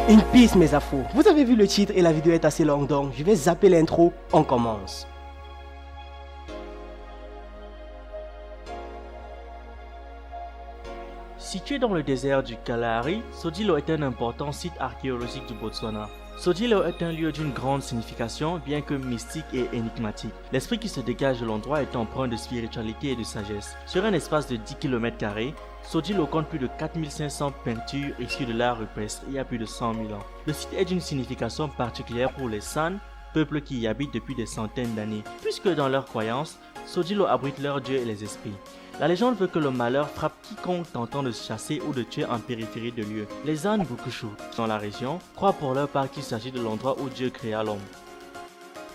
Une piste mes afros, vous avez vu le titre et la vidéo est assez longue donc je vais zapper l'intro, on commence. Situé dans le désert du Kalahari, Sodilo est un important site archéologique du Botswana. Sodilo est un lieu d'une grande signification, bien que mystique et énigmatique. L'esprit qui se dégage de l'endroit est empreint de spiritualité et de sagesse. Sur un espace de 10 km², Sodilo compte plus de 4500 peintures issues de l'art rupestre il y a plus de 100 000 ans. Le site est d'une signification particulière pour les San, peuple qui y habite depuis des centaines d'années, puisque dans leurs croyances, Sodilo abrite leurs dieux et les esprits. La légende veut que le malheur frappe quiconque tentant de se chasser ou de tuer en périphérie de lieu. Les An Bukushu, dans la région, croient pour leur part qu'il s'agit de l'endroit où Dieu créa l'homme.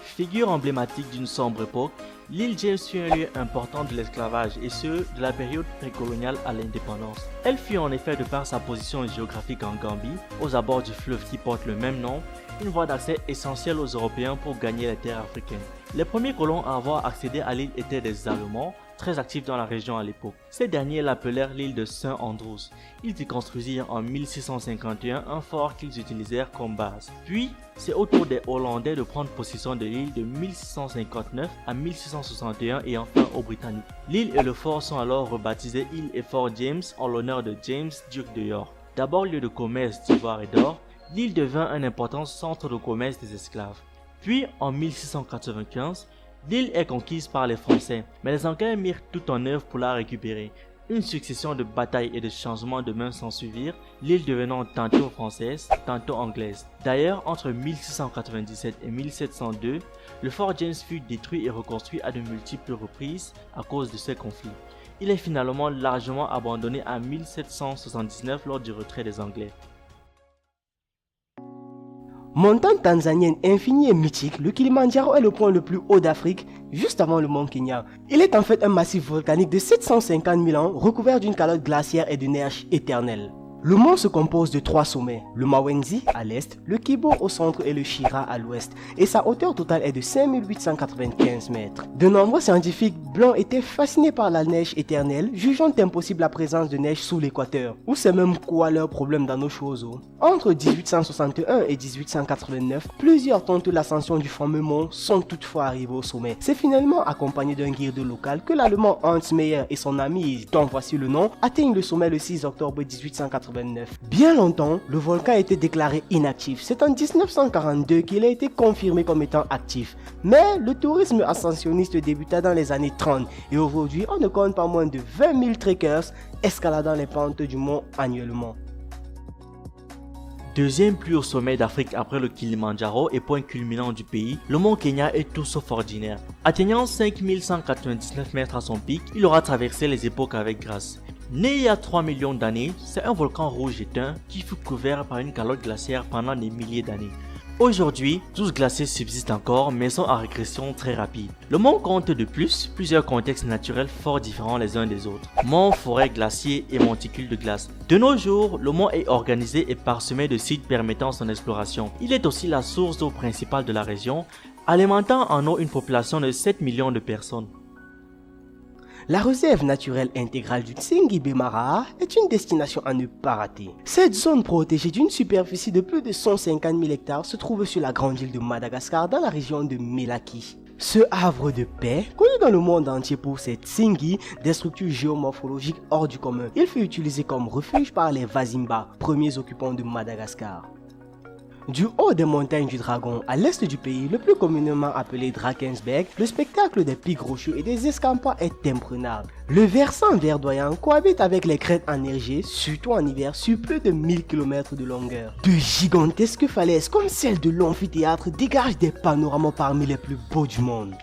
Figure emblématique d'une sombre époque, l'île James fut un lieu important de l'esclavage et ce, de la période précoloniale à l'indépendance. Elle fut en effet de par sa position géographique en Gambie, aux abords du fleuve qui porte le même nom, une voie d'accès essentielle aux Européens pour gagner les terres africaines. Les premiers colons à avoir accédé à l'île étaient des Allemands, très actifs dans la région à l'époque. Ces derniers l'appelèrent l'île de Saint Andrews. Ils y construisirent en 1651 un fort qu'ils utilisèrent comme base. Puis, c'est au tour des Hollandais de prendre possession de l'île de 1659 à 1661 et enfin aux Britanniques. L'île et le fort sont alors rebaptisés île et fort James en l'honneur de James, duc de York. D'abord lieu de commerce d'ivoire et d'or, l'île devint un important centre de commerce des esclaves. Puis, en 1695, l'île est conquise par les Français, mais les Anglais mirent tout en œuvre pour la récupérer. Une succession de batailles et de changements de main s'ensuivirent, l'île devenant tantôt française, tantôt anglaise. D'ailleurs, entre 1697 et 1702, le fort James fut détruit et reconstruit à de multiples reprises à cause de ces conflits. Il est finalement largement abandonné en 1779 lors du retrait des Anglais. Montagne tanzanienne infinie et mythique, le Kilimandjaro est le point le plus haut d'Afrique, juste avant le mont Kenya. Il est en fait un massif volcanique de 750 000 ans, recouvert d'une calotte glaciaire et de neige éternelle. Le mont se compose de 3 sommets, le Mawenzi à l'est, le Kibo au centre et le Shira à l'ouest, et sa hauteur totale est de 5895 mètres. De nombreux scientifiques blancs étaient fascinés par la neige éternelle, jugeant impossible la présence de neige sous l'équateur, ou c'est même quoi leur problème dans nos choses. Entre 1861 et 1889, plusieurs tentent l'ascension du fameux mont sont toutefois arrivés au sommet. C'est finalement accompagné d'un guide local que l'allemand Hans Meyer et son ami, dont voici le nom, atteignent le sommet le 6 octobre 1889. Bien longtemps, le volcan a été déclaré inactif. C'est en 1942 qu'il a été confirmé comme étant actif. Mais le tourisme ascensionniste débuta dans les années 30 et aujourd'hui, on ne compte pas moins de 20 000 trekkers escaladant les pentes du mont annuellement. Deuxième plus haut sommet d'Afrique après le Kilimandjaro et point culminant du pays, le mont Kenya est tout sauf ordinaire. Atteignant 5199 mètres à son pic, il aura traversé les époques avec grâce. Né il y a 3 millions d'années, c'est un volcan rouge éteint qui fut couvert par une calotte glaciaire pendant des milliers d'années. Aujourd'hui, 12 glaciers subsistent encore mais sont en régression très rapide. Le mont compte de plus plusieurs contextes naturels fort différents les uns des autres. Monts, forêts, glaciers et monticules de glace. De nos jours, le mont est organisé et parsemé de sites permettant son exploration. Il est aussi la source d'eau principale de la région, alimentant en eau une population de 7 millions de personnes. La réserve naturelle intégrale du Tsingy-Bemaraha est une destination à ne pas rater. Cette zone protégée d'une superficie de plus de 150 000 hectares se trouve sur la grande île de Madagascar dans la région de Melaky. Ce havre de paix, connu dans le monde entier pour ses Tsingy, des structures géomorphologiques hors du commun, il fut utilisé comme refuge par les Vazimba, premiers occupants de Madagascar. Du haut des montagnes du Dragon à l'est du pays, le plus communément appelé Drakensberg, le spectacle des pics rocheux et des escarpements est imprenable. Le versant verdoyant cohabite avec les crêtes enneigées, surtout en hiver, sur plus de 1000 km de longueur. De gigantesques falaises comme celles de l'amphithéâtre dégagent des panoramas parmi les plus beaux du monde.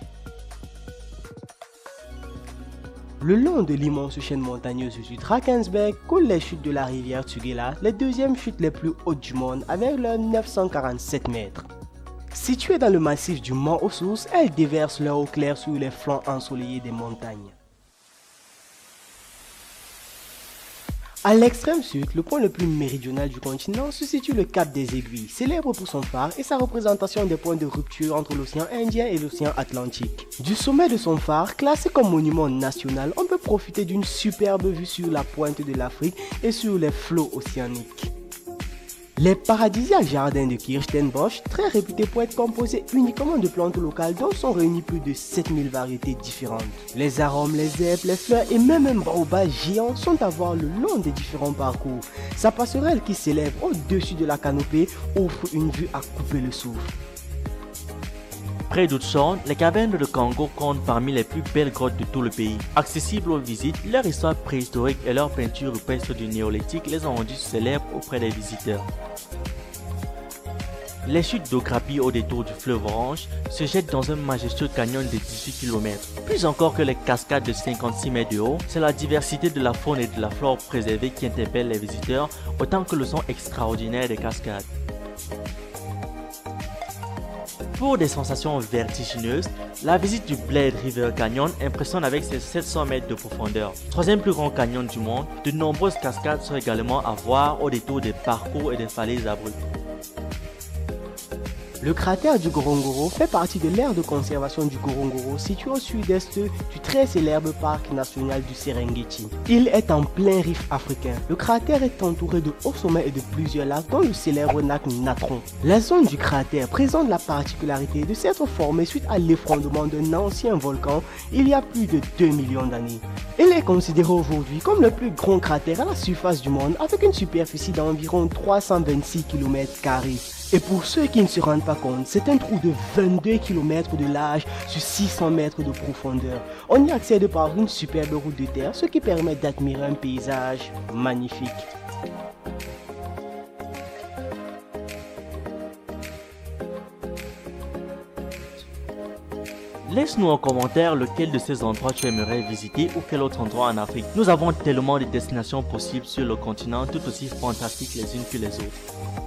Le long de l'immense chaîne montagneuse du Drakensberg coulent les chutes de la rivière Tugela, les deuxièmes chutes les plus hautes du monde avec leurs 947 mètres. Situées dans le massif du Mont aux Sources, elles déversent leur eau claire sur les flancs ensoleillés des montagnes. À l'extrême sud, le point le plus méridional du continent, se situe le Cap des Aiguilles, célèbre pour son phare et sa représentation des points de rupture entre l'océan Indien et l'océan Atlantique. Du sommet de son phare, classé comme monument national, on peut profiter d'une superbe vue sur la pointe de l'Afrique et sur les flots océaniques. Les paradisiaques jardins de Kirstenbosch, très réputés pour être composés uniquement de plantes locales dont sont réunies plus de 7000 variétés différentes. Les arômes, les herbes, les fleurs et même un baobab géant sont à voir le long des différents parcours. Sa passerelle qui s'élève au-dessus de la canopée offre une vue à couper le souffle. Près d'Oudchon, les cavernes de Congo comptent parmi les plus belles grottes de tout le pays. Accessibles aux visites, leur histoire préhistorique et leur peinture rupestre du néolithique les ont rendus célèbres auprès des visiteurs. Les chutes d'eau grappillent au détour du fleuve Orange se jettent dans un majestueux canyon de 18 km. Plus encore que les cascades de 56 mètres de haut, c'est la diversité de la faune et de la flore préservée qui interpelle les visiteurs autant que le son extraordinaire des cascades. Pour des sensations vertigineuses, la visite du Blade River Canyon impressionne avec ses 700 mètres de profondeur. Troisième plus grand canyon du monde, de nombreuses cascades sont également à voir au détour des parcours et des falaises abruptes. Le cratère du Ngorongoro fait partie de l'aire de conservation du Ngorongoro situé au sud-est du très célèbre parc national du Serengeti. Il est en plein rift africain. Le cratère est entouré de hauts sommets et de plusieurs lacs dont le célèbre lac Natron. La zone du cratère présente la particularité de s'être formée suite à l'effondrement d'un ancien volcan il y a plus de 2 millions d'années. Il est considéré aujourd'hui comme le plus grand cratère à la surface du monde avec une superficie d'environ 326 km². Et pour ceux qui ne se rendent pas compte, c'est un trou de 22 km de large sur 600 mètres de profondeur. On y accède par une superbe route de terre, ce qui permet d'admirer un paysage magnifique. Laisse-nous en commentaire lequel de ces endroits tu aimerais visiter ou quel autre endroit en Afrique. Nous avons tellement de destinations possibles sur le continent, tout aussi fantastiques les unes que les autres.